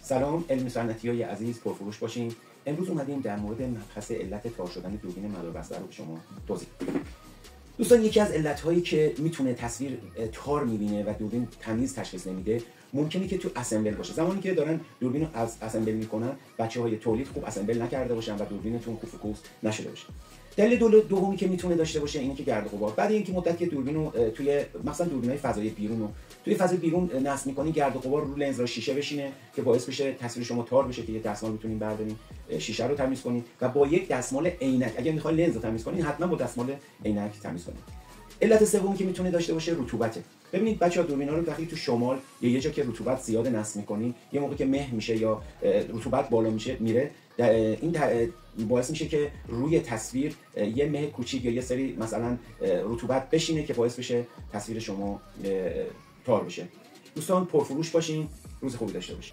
سلام علمی صنعتی‌های عزیز، پرفروش باشین. امروز اومدیم در مورد مبحث علت تار شدن دوربین مداربسته رو به شما توضیح بدیم. دوستان، یکی از علت‌هایی که میتونه تصویر تار میبینه و دوربین تمیز تشخیص نمیده ممکنه که تو اسمبل باشه. زمانی که دارن دوربین رو از اسمبل میکنن، بچه‌های تولید خوب اسمبل نکرده باشن و دوربینتون کوف و کوس نشده باشه. دلیل دومی که میتونه داشته باشه اینه که گرد و غبار. بعد اینکه مدت که دوربین رو توی مثلا دوربین‌های فضای بیرون رو توی فضای بیرون نصب می‌کنی، گرد و غبار رو لنز را شیشه بشینه که باعث بشه تصویر شما تار بشه که یه دستمال میتونین بردارین شیشه رو تمیز کنین و با یک دستمال عینک، اگه می‌خواید لنز رو تمیز کنین حتما با دستمال عینک تمیز کنین. علت سومی که میتونه داشته باشه رطوبته. ببینید بچه‌ها، دوربینا رو وقتی تو شمال یا یه جا که رطوبت زیاد نصب می‌کنین، یه موقع که مه میشه یا رطوبت بالا میشه میره، این باعث میشه که روی تصویر یه مه کوچیک یا یه سری مثلا رطوبت بشینه که باعث بشه تصویر شما تار بشه. دوستان، پرفروش باشین، روز خوبی داشته باشین.